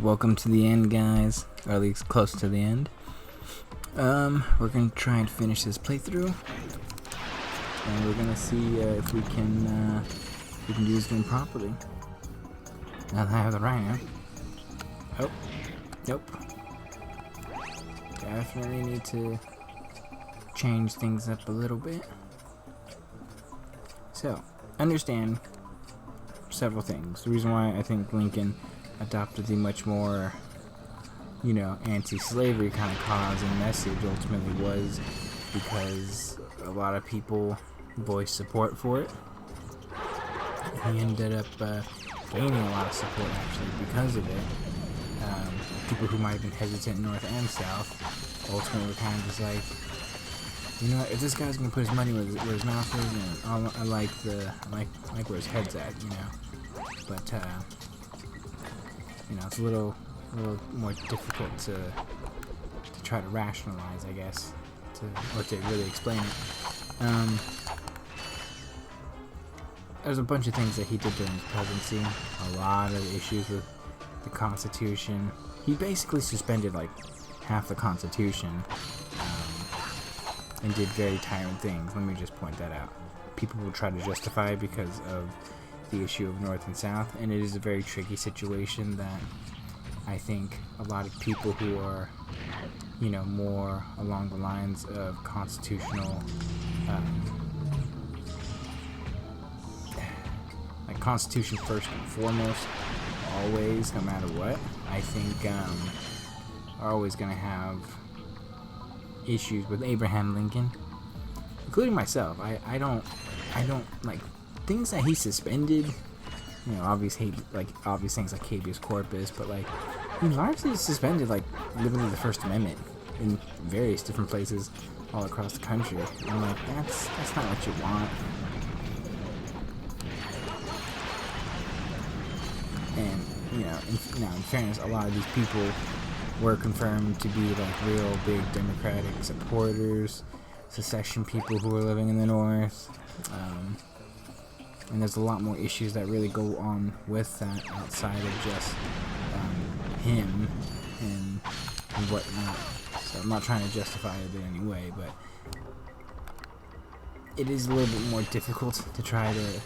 Welcome to the end, guys, or at least close to the end. We're gonna try and finish this playthrough, and we're gonna see if we can do this game properly. Now that I have the rhino. Oh, nope. Definitely need to change things up a little bit. So, understand several things. The reason why I think Lincoln adopted the much more, anti-slavery kind of cause and message ultimately was because a lot of people voiced support for it. He ended up gaining a lot of support actually because of it. People who might have been hesitant north and south ultimately were kind of just like, if this guy's gonna put his money where his mouth is, and I like where his head's at, But it's a little more difficult to try to rationalize, I guess, or to really explain it. There's a bunch of things that he did during his presidency. A lot of issues with the Constitution. He basically suspended like half the Constitution. And did very tyrant things. Let me just point that out. People will try to justify it because of the issue of North and South, and it is a very tricky situation that I think a lot of people who are, more along the lines of constitutional, like Constitution first and foremost, always, no matter what, I think are always going to have issues with Abraham Lincoln, including myself. I don't like things that he suspended. Obvious things like habeas corpus, but like he largely suspended like literally the First Amendment in various different places all across the country. I'm like, that's not what you want. And in fairness, a lot of these people were confirmed to be like real big Democratic supporters, secession people who were living in the North, and there's a lot more issues that really go on with that outside of just him and whatnot. So I'm not trying to justify it in any way, but it is a little bit more difficult to try to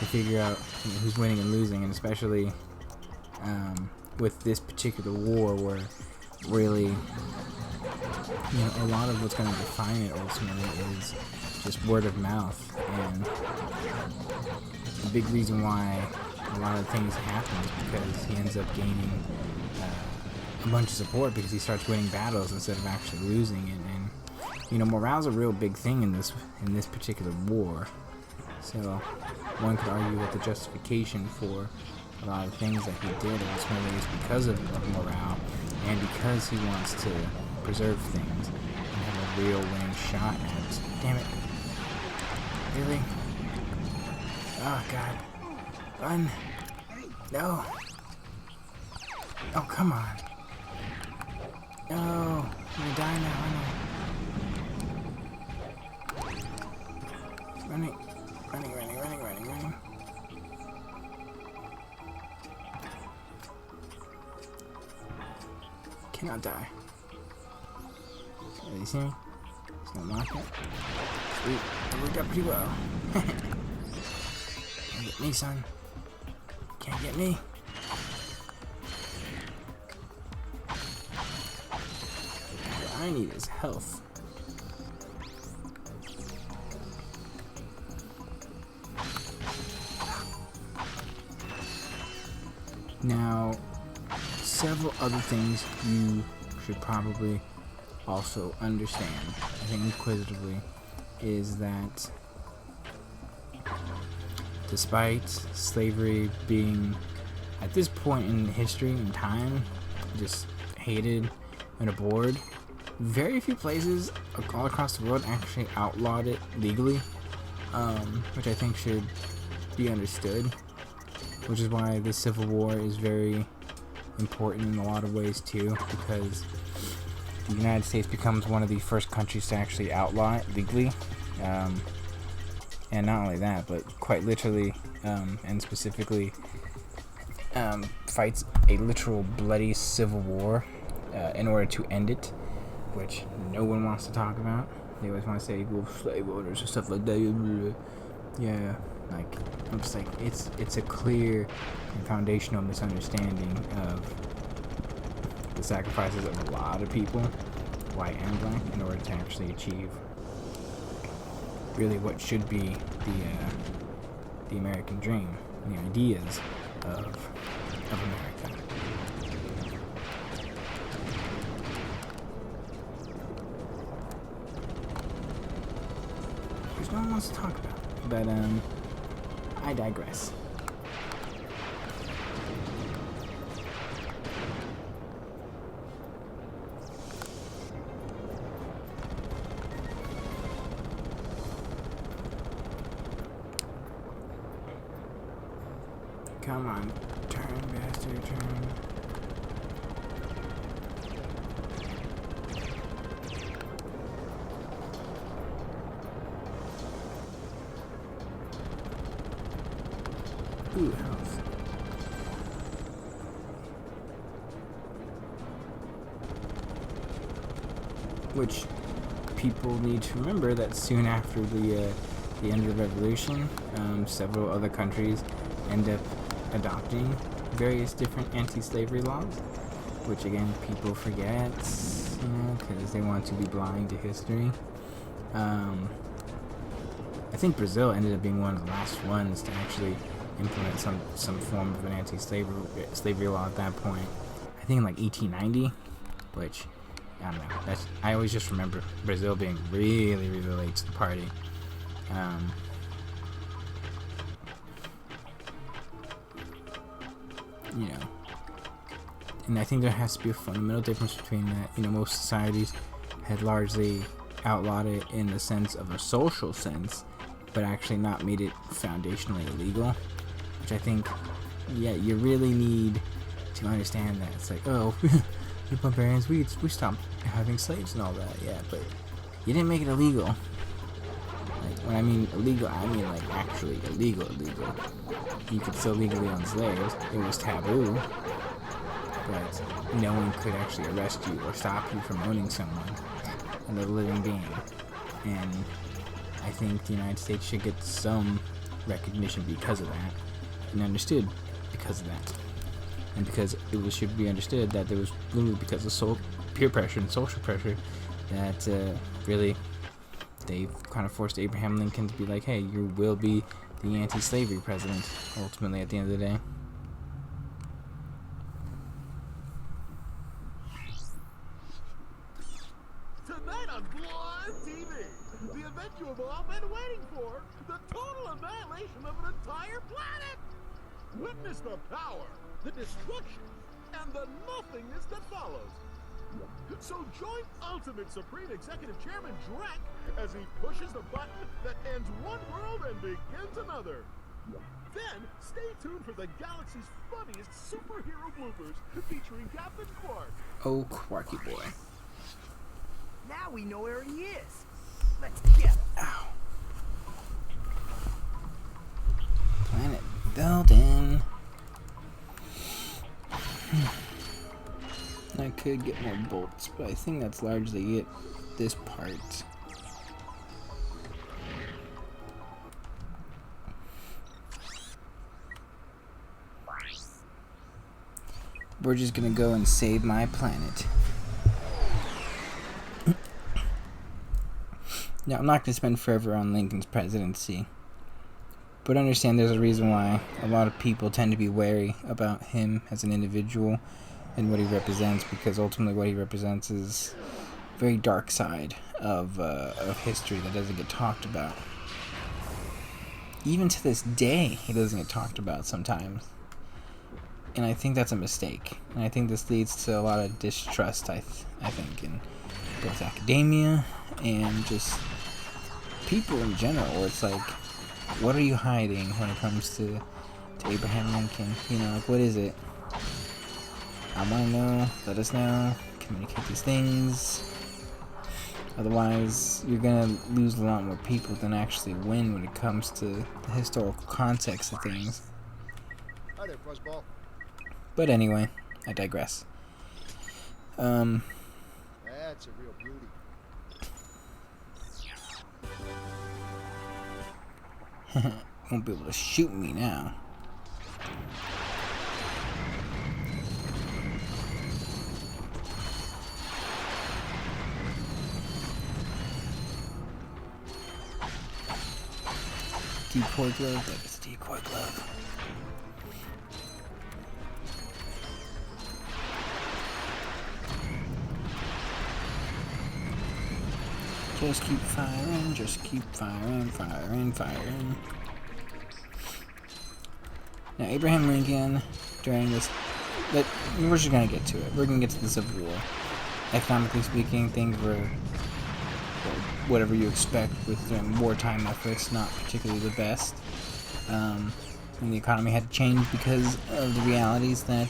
figure out who's winning and losing, and especially with this particular war where really a lot of what's going to define it ultimately is just word of mouth, and the big reason why a lot of things happen is because he ends up gaining a bunch of support because he starts winning battles instead of actually losing it. And morale's a real big thing in this particular war, so one could argue that the justification for a lot of things that he did ultimately is because of morale and because he wants to preserve things and have a real winning shot at it. Damn it. Really? Oh god. Run. No. Oh, come on. No. I'm gonna die now, aren't I? Running. Cannot die. Okay, you see me? It's not market. Sweet. That worked out pretty well. Can't get me, son. Can't get me. What I need is health. Now, several other things you should probably also understand, I think inquisitively, is that despite slavery being, at this point in history and time, just hated and abhorred, very few places all across the world actually outlawed it legally, which I think should be understood, which is why this Civil War is very important in a lot of ways too, because the United States becomes one of the first countries to actually outlaw it legally, and not only that, but quite literally and specifically fights a literal bloody civil war in order to end it, which no one wants to talk about. They always want to say, well, slave owners and stuff like that. Yeah, like, I'm just like, it's a clear and foundational misunderstanding of the sacrifices of a lot of people, white and black, in order to actually achieve really what should be the American dream, the ideas of America. Which no one wants to talk about, but I digress. Come on, turn, bastard, turn. Ooh, health. Which people need to remember that soon after the end of the revolution, several other countries end up adopting various different anti-slavery laws, which again people forget, because they want to be blind to history. I think Brazil ended up being one of the last ones to actually implement some form of an anti-slavery law at that point. I think in like 1890, which I don't know. I always just remember Brazil being really, really late to the party. And I think there has to be a fundamental difference between that. Most societies had largely outlawed it in the sense of a social sense, but actually not made it foundationally illegal, which I think, you really need to understand that. It's like, oh, you barbarians, we stopped having slaves and all that, but you didn't make it illegal. Like, when I mean illegal, I mean like actually illegal. You could still legally own slaves. It was taboo, but no one could actually arrest you or stop you from owning someone, another living being. And I think the United States should get some recognition because of that, and understood because of that, and because it should be understood that there was literally because of peer pressure and social pressure that really they kind of forced Abraham Lincoln to be like, hey, you will be the anti-slavery president ultimately at the end of the day. Tonight on Blind TV, the event you have all been waiting for, the total annihilation of an entire planet. Witness the power, the destruction, and the nothingness that follows. So join Ultimate Supreme Executive Chairman Drek as he pushes the button that ends one world and begins another. Then, stay tuned for the galaxy's funniest superhero bloopers featuring Captain Quark. Oh, Quarky boy. Now we know where he is. Let's get him. Ow. Planet Belden. I could get more bolts, but I think that's largely it. This part. We're just gonna go and save my planet. Now, I'm not gonna spend forever on Lincoln's presidency, but understand there's a reason why a lot of people tend to be wary about him as an individual and what he represents, because ultimately what he represents is a very dark side of history that doesn't get talked about. Even to this day, he doesn't get talked about sometimes. And I think that's a mistake. And I think this leads to a lot of distrust, I think, in both academia and just people in general, where it's like, what are you hiding when it comes to Abraham Lincoln? Like, what is it? I want to know. Let us know. Communicate these things. Otherwise, you're going to lose a lot more people than actually win when it comes to the historical context of things. Hi there, Fuzzball. But anyway, I digress. That's a real beauty. Won't be able to shoot me now. Decoy glove, that is decoy glove. Just keep firing, just keep firing, firing. Now, Abraham Lincoln, during this, but we're just gonna get to it. We're gonna get to the Civil War. Economically speaking, things were, well, whatever you expect with wartime efforts, not particularly the best. And the economy had to change because of the realities that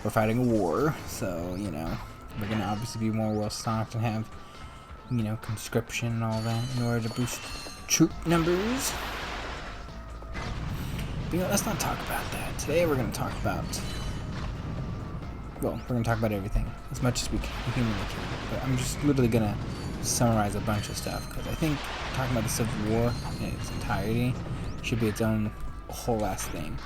we're fighting a war. So, you know, we're gonna obviously be more well stocked and have, you know, conscription and all that in order to boost troop numbers. But, you know, let's not talk about that. Today we're going to talk about, well, we're going to talk about everything as much as we humanly can. But I'm just literally going to summarize a bunch of stuff because I think talking about the Civil War in its entirety should be its own whole ass thing.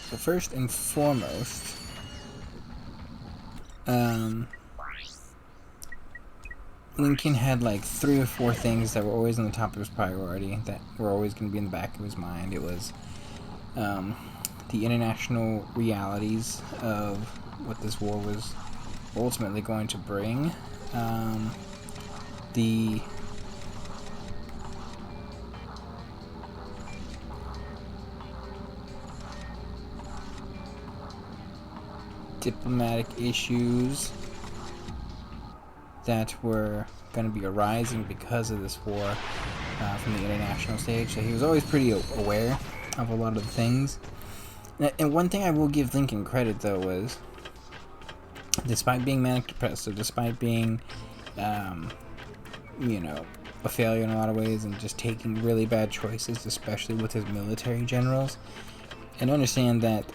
So first and foremost, Lincoln had like 3 or 4 things that were always on the top of his priority, that were always going to be in the back of his mind. It was the international realities of what this war was ultimately going to bring, the diplomatic issues that were going to be arising because of this war from the international stage. So he was always pretty aware of a lot of the things. And one thing I will give Lincoln credit, though, was despite being manic depressive, despite being, you know, a failure in a lot of ways and just taking really bad choices, especially with his military generals, and understand that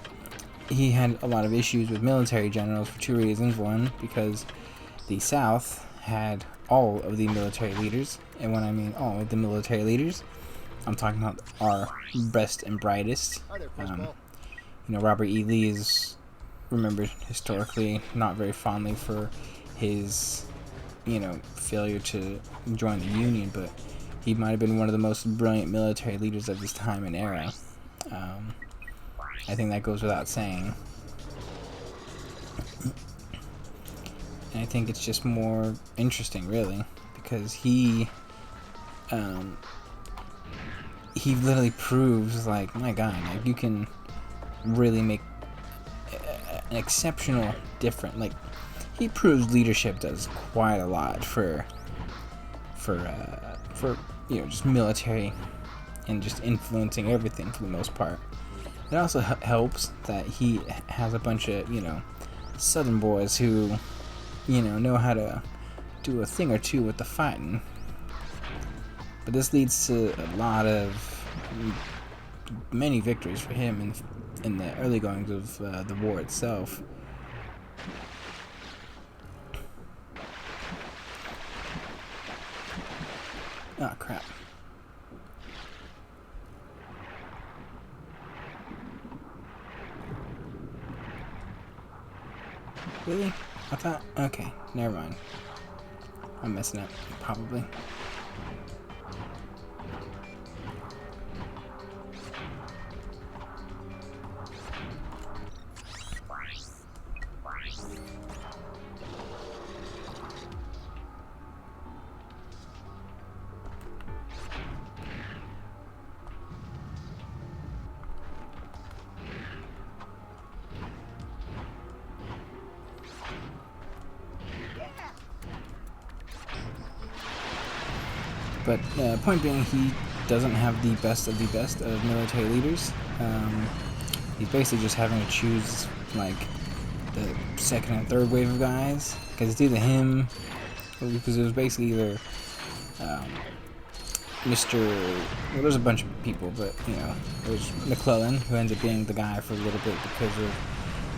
he had a lot of issues with military generals for 2 reasons. One, because the South had all of the military leaders, and when I mean all of the military leaders, I'm talking about our best and brightest. You know, Robert E. Lee is remembered historically not very fondly for his, you know, failure to join the Union, but he might have been one of the most brilliant military leaders of his time and era. I think that goes without saying. And I think it's just more interesting, really, because he literally proves, like, my God, like, you can really make an exceptional difference. Like, he proves leadership does quite a lot for you know, just military and just influencing everything for the most part. It also helps that he has a bunch of, you know, Southern boys who, you know how to do a thing or two with the fighting. But this leads to a lot of many victories for him in the early goings of the war itself. Oh, crap. Really? I thought... Okay, never mind. I'm messing up, probably. But point being, he doesn't have the best of military leaders. He's basically just having to choose, like, the second and third wave of guys, because it's either him, because it was basically either Mr. Well, there's a bunch of people, but you know, there's McClellan, who ends up being the guy for a little bit because of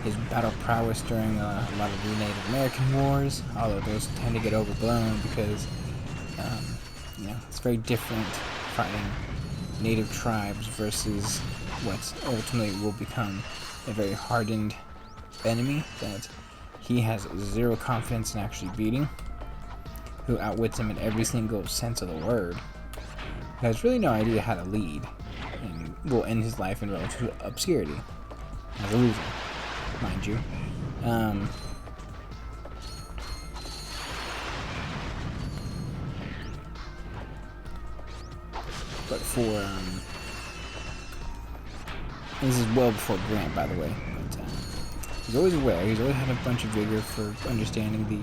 his battle prowess during a lot of the Native American wars, although those tend to get overblown because you know, it's very different fighting native tribes versus what ultimately will become a very hardened enemy that he has zero confidence in actually beating, who outwits him in every single sense of the word, has really no idea how to lead, and will end his life in relative obscurity as a loser, mind you. But for this is well before Grant, by the way. But he's always aware. He's always had a bunch of vigor for understanding the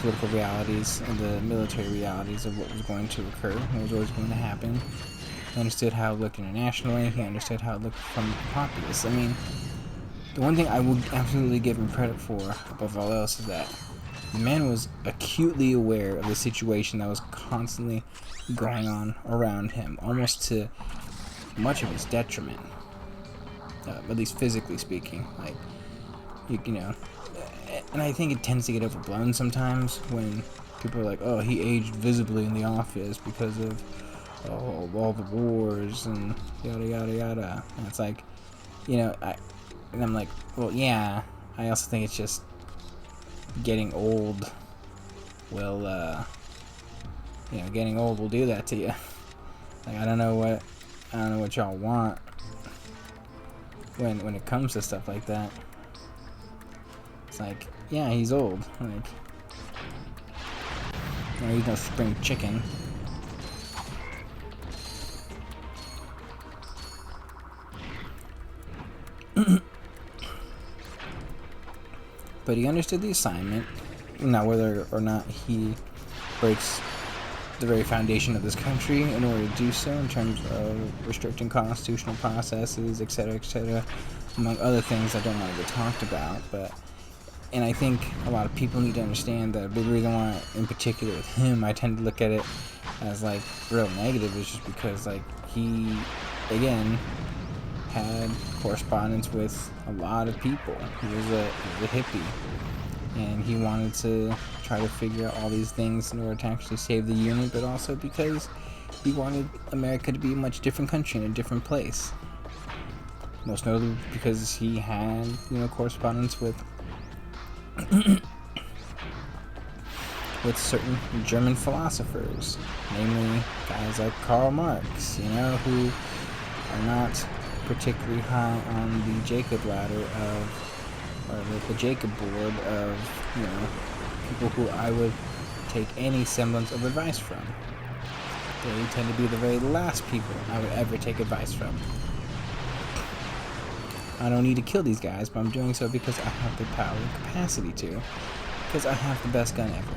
political realities and the military realities of what was going to occur, what was always going to happen. He understood how it looked internationally. He understood how it looked from the populace. I mean, the one thing I would absolutely give him credit for, above all else, is that the man was acutely aware of the situation that was constantly going on around him, almost to much of his detriment, at least physically speaking. Like, you know, and I think it tends to get overblown sometimes when people are like, oh, he aged visibly in the office because of all the wars and yada yada yada. And it's like, you know, I'm like, well, yeah. I also think it's just getting old will, you know, getting old will do that to you. Like, I don't know what y'all want when it comes to stuff like that. It's like, yeah, he's old. Like, you know, he's no spring chicken. But he understood the assignment. Now, whether or not he breaks the very foundation of this country in order to do so, in terms of restricting constitutional processes, etc., among other things I don't want to get talked about. But, and I think a lot of people need to understand that a big reason why, in particular with him, I tend to look at it as like real negative is just because, like, he, again, had correspondence with a lot of people. He was a hippie, and he wanted to try to figure out all these things in order to actually save the Union, but also because he wanted America to be a much different country and a different place. Most notably because he had, you know, correspondence with with certain German philosophers, namely guys like Karl Marx, you know, who are not particularly high on the Jacob ladder of, or the Jacob board of, you know, people who I would take any semblance of advice from. They tend to be the very last people I would ever take advice from. I don't need to kill these guys, but I'm doing so because I have the power and capacity to, because I have the best gun ever.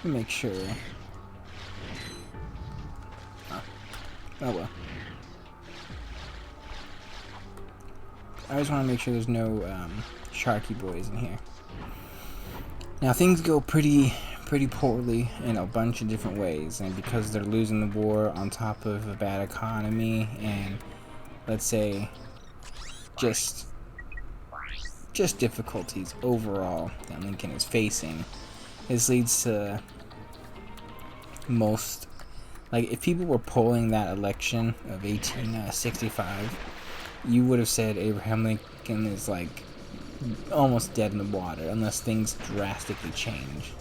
Make sure. Oh well. I just want to make sure there's no Sharky boys in here. Now things go pretty poorly in a bunch of different ways, and because they're losing the war on top of a bad economy and, let's say, just difficulties overall that Lincoln is facing, this leads to most, like, if people were polling that election of 1865, you would have said Abraham Lincoln is like almost dead in the water unless things drastically change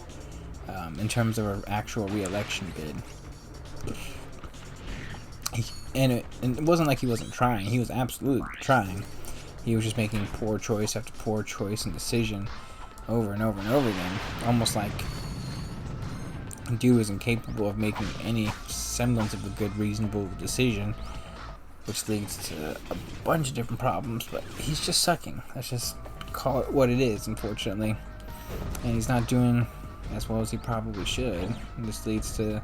in terms of an actual re-election bid. And it wasn't like he wasn't trying. He was absolutely trying. He was just making poor choice after poor choice and decision over and over and over again, almost like dude was incapable of making any semblance of a good, reasonable decision, which leads to a bunch of different problems. But he's just sucking. Let's just call it what it is, unfortunately. And he's not doing as well as he probably should. And this leads to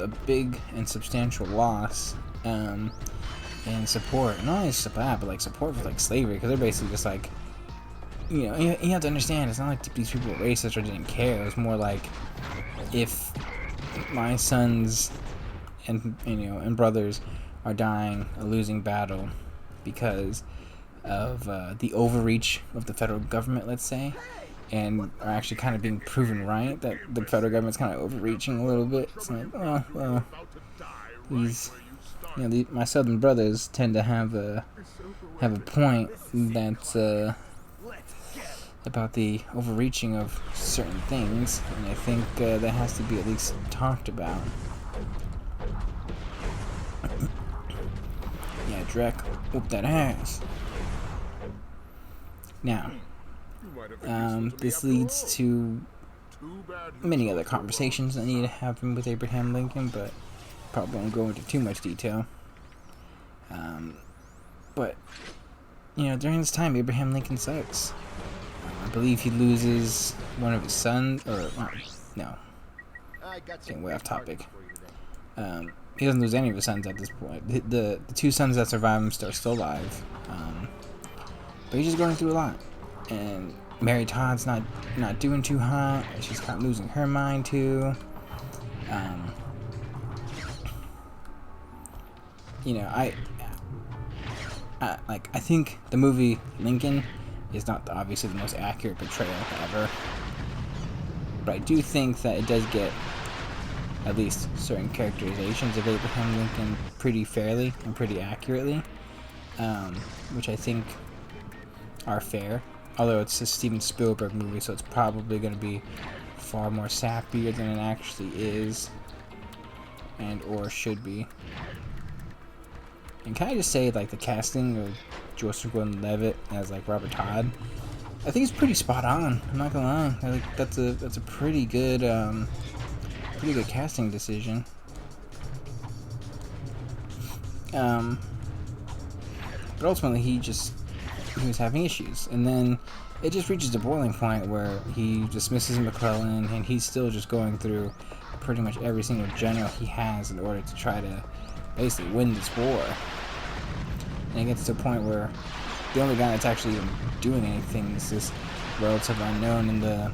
a big and substantial loss in support. Not only that, but like support for like slavery, because they're basically just like, you know, you have to understand, it's not like these people were racist or didn't care. It was more like, if my sons and brothers are dying a losing battle because of the overreach of the federal government, let's say, and are actually kind of being proven right that the federal government's kind of overreaching a little bit. It's like, oh well, these, you know, my southern brothers tend to have a point that's about the overreaching of certain things, and I think that has to be at least talked about. Yeah, Drek, whoop that ass. Now, this leads to many other conversations I need to have with Abraham Lincoln, but probably won't go into too much detail. But, you know, during this time, Abraham Lincoln sucks. I believe he loses one of his sons, or no, getting way off topic. He doesn't lose any of his sons at this point. The two sons that survive him are still alive, but he's just going through a lot. And Mary Todd's not doing too hot. She's kind of losing her mind too. You know, I think the movie Lincoln is not obviously the most accurate portrayal ever, but I do think that it does get at least certain characterizations of Abraham Lincoln pretty fairly and pretty accurately, which I think are fair. Although it's a Steven Spielberg movie, so it's probably going to be far more sappier than it actually is, and or should be. And can I just say, like, the casting of Joseph Gordon-Levitt as like Robert Todd, I think it's pretty spot on. I'm not gonna lie. I think that's a pretty good casting decision. But ultimately, he was having issues, and then it just reaches a boiling point where he dismisses McClellan, and he's still just going through pretty much every single general he has in order to try to basically win this war. And it gets to a point where the only guy that's actually even doing anything is this relative unknown in the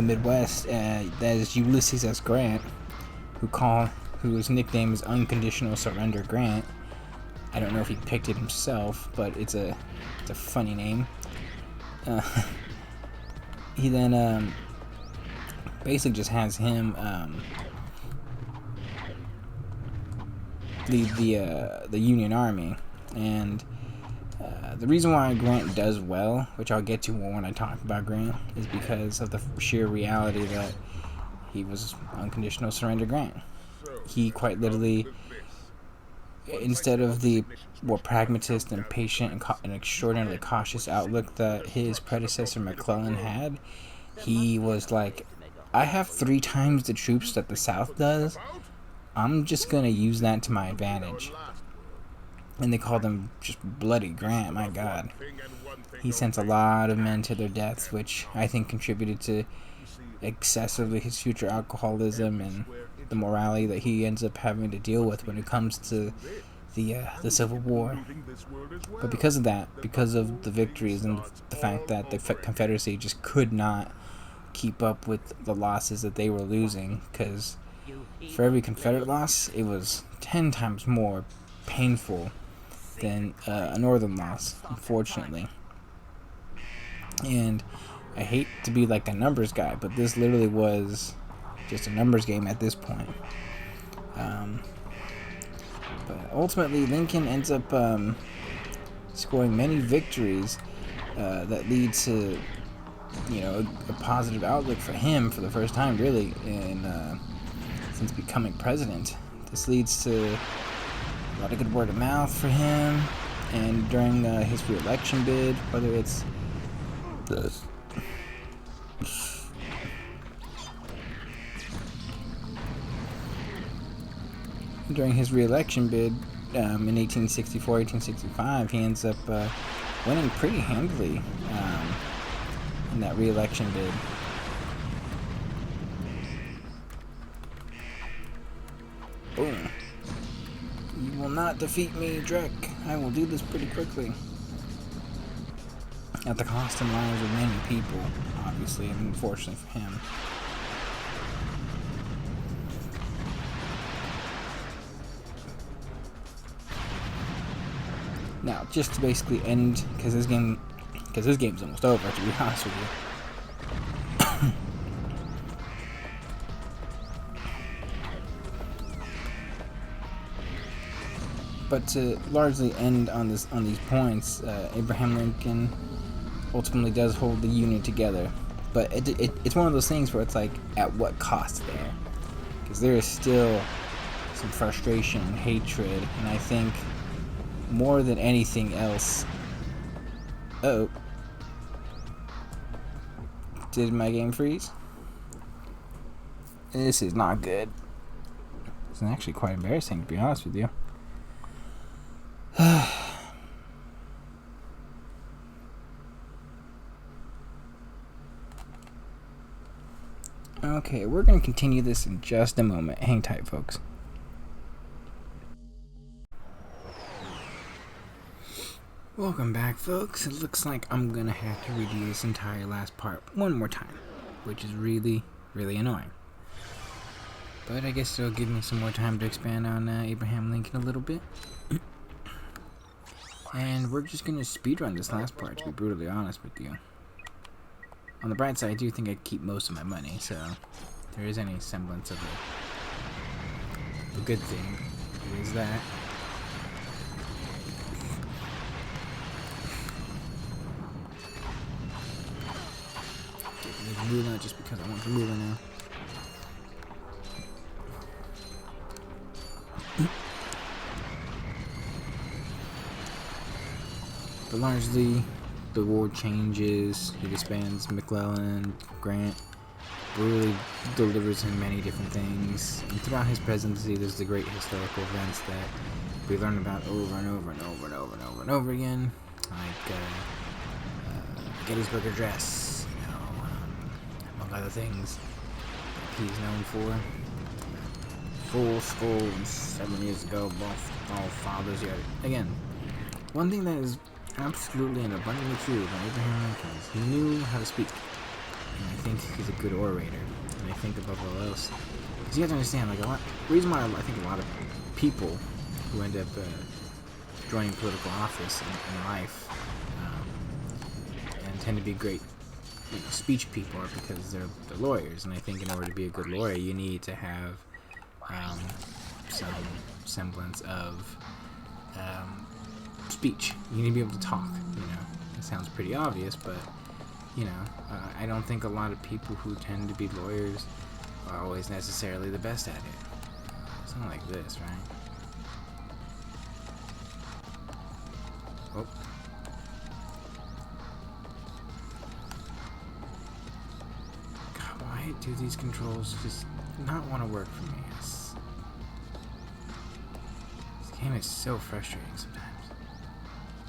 Midwest. That is Ulysses S. Grant, whose nickname is Unconditional Surrender Grant. I don't know if he picked it himself, but it's a funny name. He then basically just has him lead the Union Army, and the reason why Grant does well, which I'll get to when I talk about Grant, is because of the sheer reality that he was Unconditional Surrender Grant. He quite literally, instead of the more pragmatist and patient and extraordinarily cautious outlook that his predecessor McClellan had, he was like, I have 3 times the troops that the South does. I'm just going to use that to my advantage. And they called him just Bloody Grant, my God. He sent a lot of men to their deaths, which I think contributed to excessively his future alcoholism and the morality that he ends up having to deal with when it comes to the Civil War. But because of that, because of the victories and the fact that the Confederacy just could not keep up with the losses that they were losing, because for every Confederate loss, it was 10 times more painful than a Northern loss, unfortunately. And I hate to be like a numbers guy, but this literally was just a numbers game at this point. But ultimately, Lincoln ends up scoring many victories that lead to, you know, a positive outlook for him for the first time, really, since becoming president. This leads to a lot of good word of mouth for him, and during his re-election bid, whether it's during his re-election bid in 1864, 1865, he ends up winning pretty handily in that re-election bid. Boom. You will not defeat me, Drek. I will do this pretty quickly. At the cost and lives of many people, obviously, and unfortunately for him. Now, just to basically end, because this game's almost over, to be honest with you. But to largely end on these points, Abraham Lincoln ultimately does hold the Union together. But it's one of those things where it's like, at what cost there? Because there is still some frustration and hatred, and I think more than anything else... Oh. Did my game freeze? This is not good. It's actually quite embarrassing, to be honest with you. Okay, we're going to continue this in just a moment. Hang tight, folks. Welcome back, folks. It looks like I'm going to have to redo this entire last part one more time, which is really, really annoying. But I guess it'll give me some more time to expand on Abraham Lincoln a little bit. And we're just going to speedrun this last part, to be brutally honest with you. On the bright side, I do think I keep most of my money, so if there is any semblance of a good thing, it is that. Get the ruler just because I want the ruler now. But largely, the war changes, he disbands McClellan, Grant, brutally delivers him many different things, and throughout his presidency there's the great historical events that we learn about over and over and over and over and over and over again, like Gettysburg Address, among other things he's known for. Full school 7 years ago, both all fathers yet. Again, one thing that is absolutely and abundantly true about Abraham Lincoln is he knew how to speak. And I think he's a good orator. And I think above all else, because you have to understand, like, the reason why I think a lot of people who end up joining political office in life and tend to be great, speech people are because they're lawyers. And I think in order to be a good lawyer, you need to have some semblance of speech. You need to be able to talk, It sounds pretty obvious, but, I don't think a lot of people who tend to be lawyers are always necessarily the best at it. Something like this, right? Oh. God, why do these controls just not want to work for me? This game is so frustrating sometimes.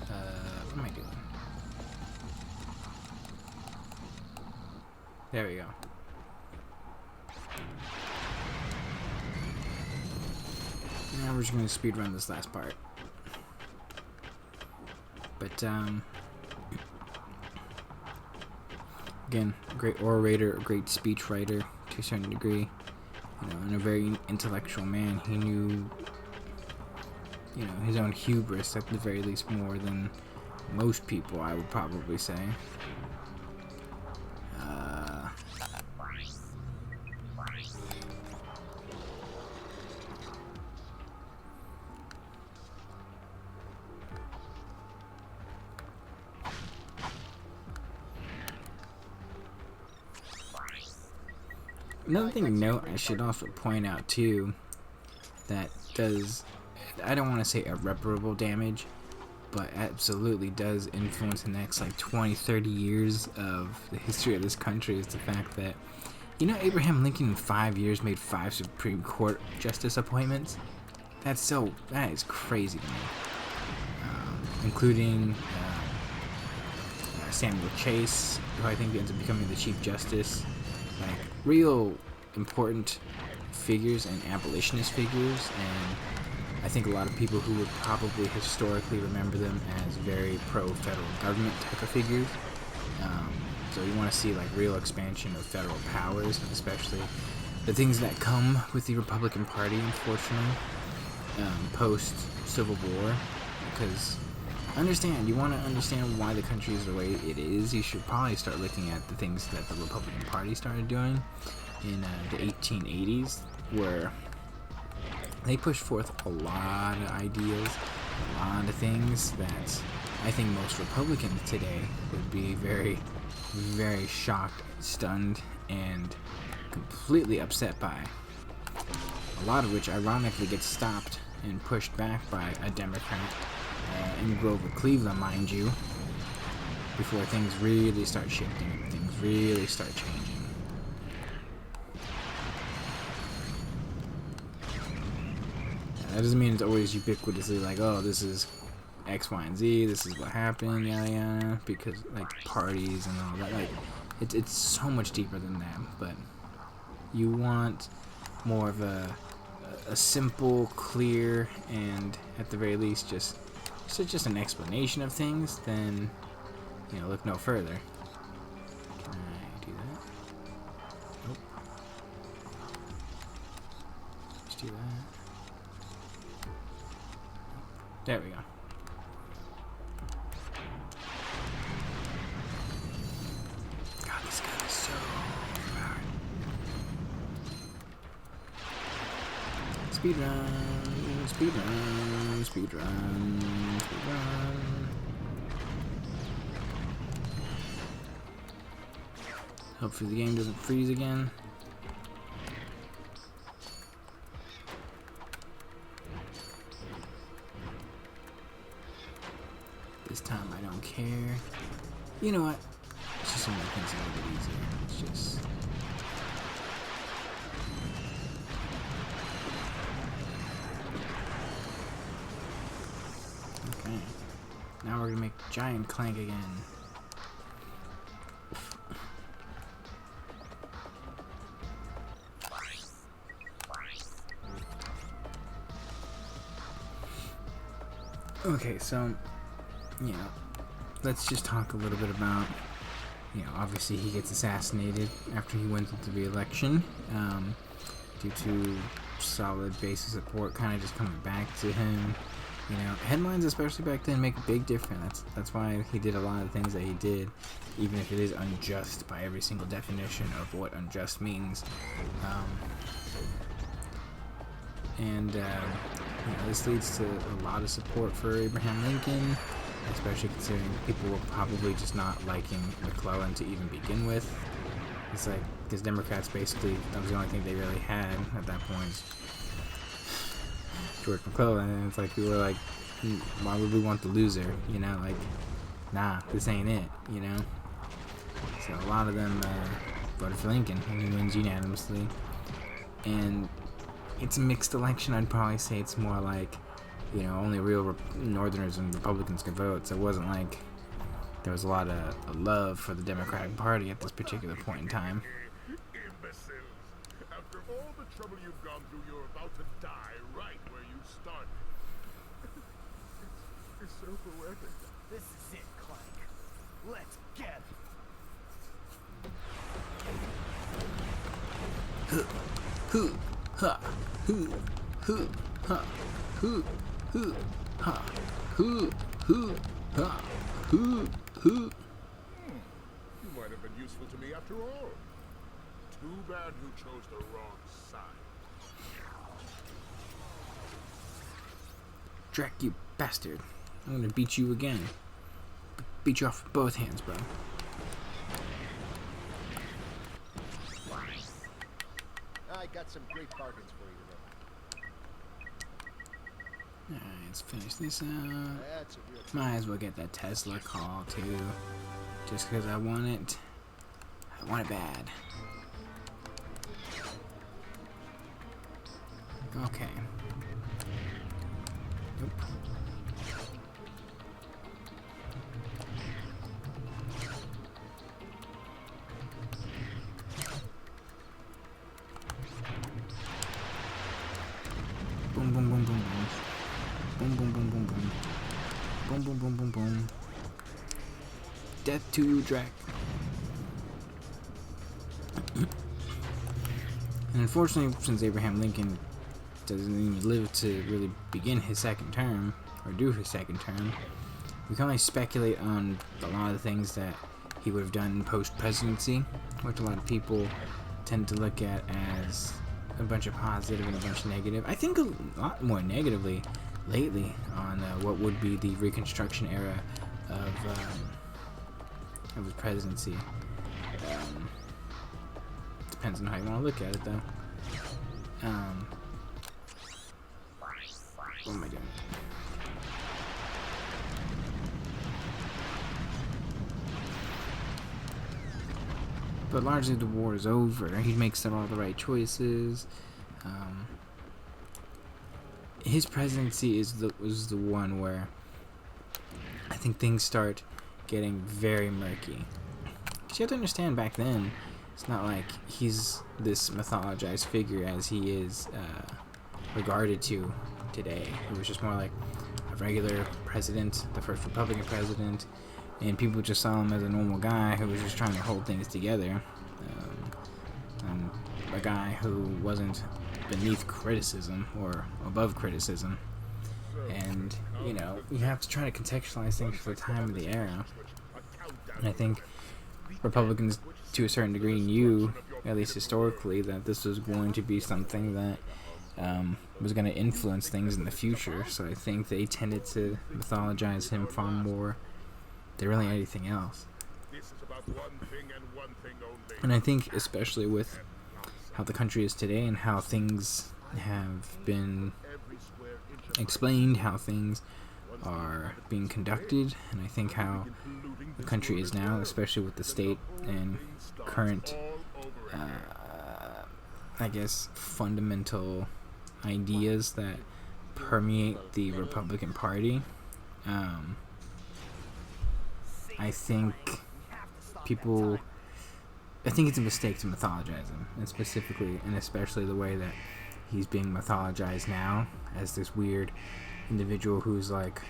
What am I doing? There we go. Now we're just going to speedrun this last part. But, again, a great orator, a great speech writer to a certain degree, and a very intellectual man. He knew, his own hubris at the very least more than most people, I would probably say. Another thing to note, I should also point out too, that does, I don't want to say irreparable damage, but absolutely does influence the next 20-30 years of the history of this country, is the fact that, Abraham Lincoln in 5 years made 5 Supreme Court justice appointments. That is crazy to me. Including Samuel Chase, who I think ends up becoming the Chief Justice. Like, real important figures and abolitionist figures, and I think a lot of people who would probably historically remember them as very pro-federal government type of figures. So you want to see like real expansion of federal powers, and especially the things that come with the Republican Party, unfortunately, post-Civil War. Because you want to understand why the country is the way it is, you should probably start looking at the things that the Republican Party started doing in the 1880s, where they pushed forth a lot of ideas, a lot of things that I think most Republicans today would be very, very shocked, stunned, and completely upset by. A lot of which ironically gets stopped and pushed back by a Democrat in Grover, Cleveland, mind you, before things really start shifting, things really start changing. That doesn't mean it's always ubiquitously like, oh, this is X, Y, and Z, this is what happened, yada yada, because like parties and all that, like it's so much deeper than that. But you want more of a simple, clear, and at the very least just an explanation of things, then look no further. Can I do that? Nope. Just do that. There we go. God, this guy is so hard. Speedrun, speedrun, speedrun, speedrun. Hopefully the game doesn't freeze again. This time I don't care. You know what? It's just gonna make things a little bit easier. It's just... Okay. Now we're gonna make Giant Clank again. Okay, so... let's just talk a little bit about, obviously he gets assassinated after he wins into the election, due to solid base of support kind of just coming back to him. Headlines, especially back then, make a big difference. That's why he did a lot of things that he did, even if it is unjust by every single definition of what unjust means. This leads to a lot of support for Abraham Lincoln, especially considering people were probably just not liking McClellan to even begin with. It's like, because Democrats basically, that was the only thing they really had at that point, George McClellan, and it's like, we were like, why would we want the loser, like, nah, this ain't it, So a lot of them voted for Lincoln, and he wins unanimously. And it's a mixed election. I'd probably say it's more like, only real Northerners and Republicans could vote, so it wasn't like there was a lot of love for the Democratic Party at this particular point in time. Imbeciles! After all the trouble you've gone through, you're about to die right where you started. It's so poetic. This is it, Clank. Let's get it. Hoo, ha, hoo, hoo, ha, hoo, hoo, ha, hoo, hoo, ha, hoo, hoo. You might have been useful to me after all. Too bad you chose the wrong side. Drac, you bastard. I'm gonna beat you again. Beat you off with both hands, bro. I got some great bargains for you today. Alright, let's finish this out. That's a real... Might as well get that Tesla call, too. Just because I want it. I want it bad. Okay. Nope. boom, boom, boom. Death to Drac. And unfortunately, since Abraham Lincoln doesn't even live to really begin his second term, or do his second term, we can only speculate on a lot of things that he would have done post-presidency, which a lot of people tend to look at as a bunch of positive and a bunch of negative. I think a lot more negatively lately on what would be the Reconstruction era of his presidency. Depends on how you want to look at it, though. What am I doing? But largely the war is over. He makes all the right choices. His presidency was the one where I think things start getting very murky. Because you have to understand, back then, it's not like he's this mythologized figure as he is regarded to today. It was just more like a regular president, the first Republican president, and people just saw him as a normal guy who was just trying to hold things together. And a guy who wasn't beneath criticism or above criticism. And, you know, you have to try to contextualize things for the time of the era. And I think Republicans, to a certain degree, knew, at least historically, that this was going to be something that was going to influence things in the future. So I think they tended to mythologize him far more than really anything else. And I think, especially with how the country is today and how things have been explained, how things are being conducted, and I think how the country is now, especially with the state and current, I guess, fundamental ideas that permeate the Republican Party. I think it's a mistake to mythologize him, and specifically and especially the way that he's being mythologized now as this weird individual who's like,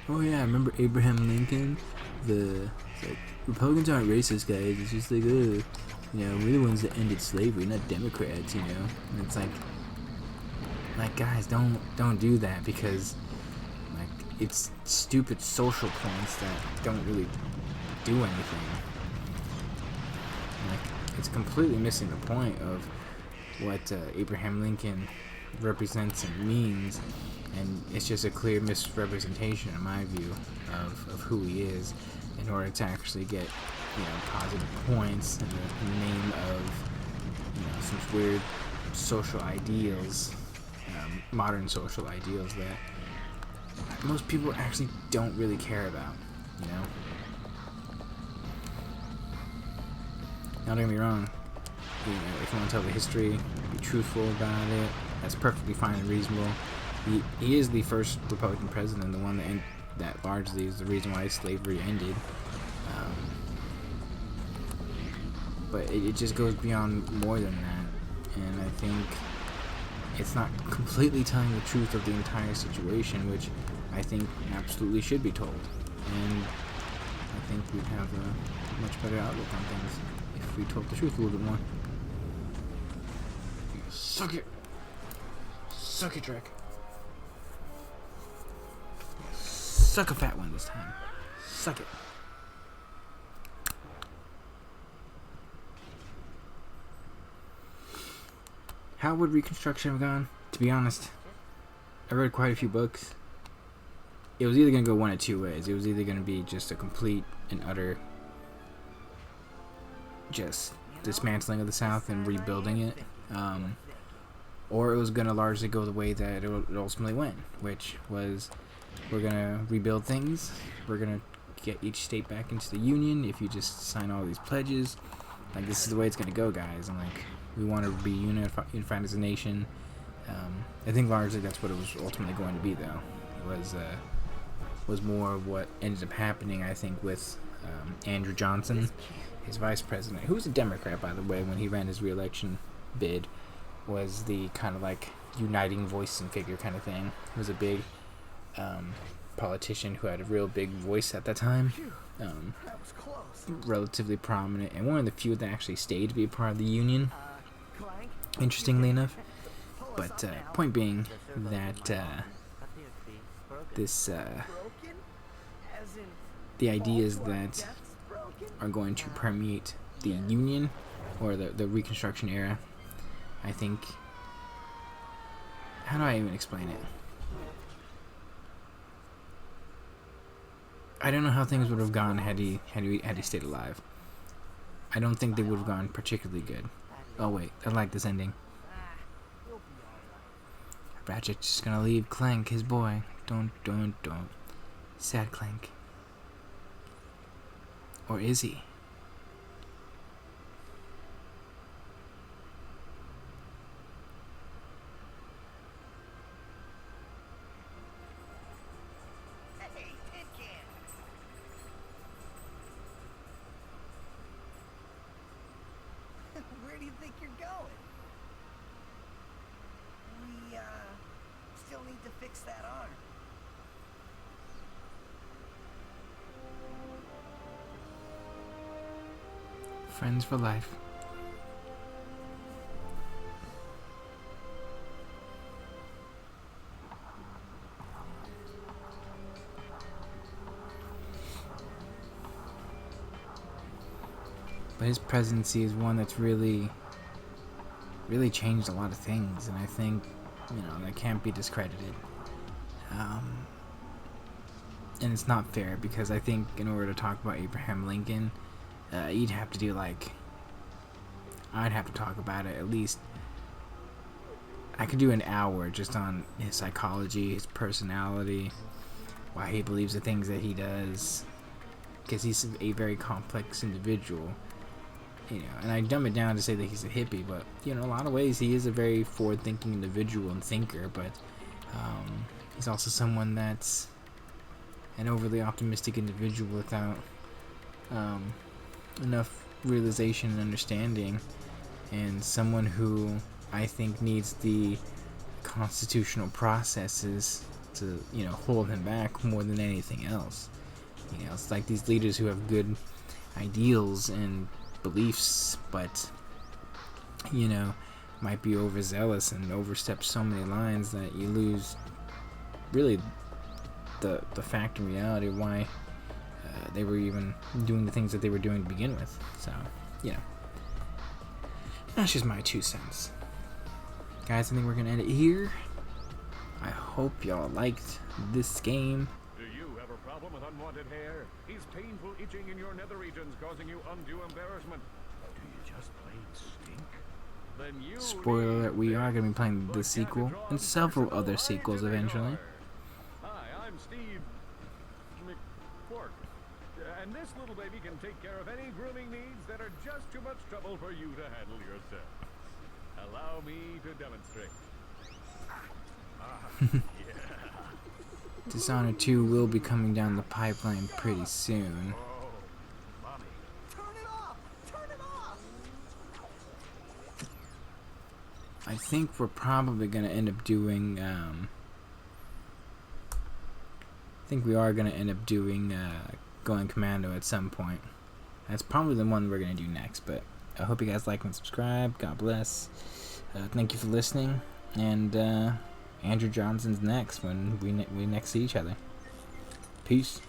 oh yeah, remember Abraham Lincoln? It's like, Republicans aren't racist, guys. It's just like, you know, we're the ones that ended slavery, not Democrats, you know. And it's like guys, don't do that, because like it's stupid social points that don't really do anything. Like, it's completely missing the point of what Abraham Lincoln represents and means, and it's just a clear misrepresentation, in my view, of who he is, in order to actually get, you know, positive points in the name of, you know, some weird social ideals, modern social ideals that most people actually don't really care about, you know. Now, don't get me wrong, you know, if you want to tell the history, be truthful about it, that's perfectly fine and reasonable. He is the first Republican president, the one that largely is the reason why slavery ended. But it just goes beyond more than that, and I think it's not completely telling the truth of the entire situation, which I think absolutely should be told. And I think we'd have a much better outlook on things if we told the truth a little bit more. Suck it! Suck it, Drake. Suck a fat one this time. Suck it. How would Reconstruction have gone? To be honest, I read quite a few books. It was either going to go one of two ways. It was either going to be just a complete and utter just dismantling of the South and rebuilding it, or it was going to largely go the way that it ultimately went, which was, we're going to rebuild things, we're going to get each state back into the Union if you just sign all these pledges. Like, this is the way it's going to go, guys, and like, we want to be unified as a nation. I think largely that's what it was ultimately going to be, though. It was more of what ended up happening, I think, with Andrew Johnson, his vice president, who was a Democrat, by the way, when he ran his re-election bid, was the kind of like uniting voice and figure kind of thing. It was a big politician who had a real big voice at that time. That was close. Relatively prominent, and one of the few that actually stayed to be a part of the Union, Clank, interestingly enough. pull us But up now. point being that this Broken? As in the ideas fall to our that deaths broken? are going to permeate the Union or the Reconstruction era, I think. How do I even explain it? I don't know how things would have gone had he stayed alive. I don't think they would have gone particularly good. Oh wait, I like this ending. We'll be alright. Ratchet's just gonna leave Clank, his boy. Don't. Sad Clank. Or is he? Hey, Tin Can! Where do you think you're going? We, still need to fix that arm. Friends for life. But his presidency is one that's really changed a lot of things, and I think, that can't be discredited. And it's not fair, because I think in order to talk about Abraham Lincoln, you'd have to do I'd have to talk about it at least. I could do an hour just on his psychology, his personality, why he believes the things that he does, because he's a very complex individual. And I dumb it down to say that he's a hippie, but in a lot of ways he is a very forward-thinking individual and thinker. But he's also someone that's an overly optimistic individual without enough realization and understanding, and someone who I think needs the constitutional processes to hold him back more than anything else. It's like these leaders who have good ideals and beliefs, but might be overzealous and overstep so many lines that you lose really the fact and reality of why they were even doing the things that they were doing to begin with. So that's just my 2 cents, guys. I think we're gonna end it here. I hope y'all liked this game. Do you have a problem with unwanted hair? Is painful itching in your nether regions causing you undue embarrassment? Do you just plain stink? Then you Spoiler alert, we are going to be playing the sequel and several other sequels eventually. Hi, I'm Steve McQuark, and this little baby can take care of any grooming needs that are just too much trouble for you to handle yourself. Allow me to demonstrate. Yeah. Dishonored 2 will be coming down the pipeline pretty soon. Oh, mommy. Turn it off! Turn it off! I think we're probably going to end up doing, Going Commando at some point. That's probably the one we're going to do next, but I hope you guys like and subscribe. God bless. Thank you for listening, and Andrew Johnson's next when we next see each other. Peace.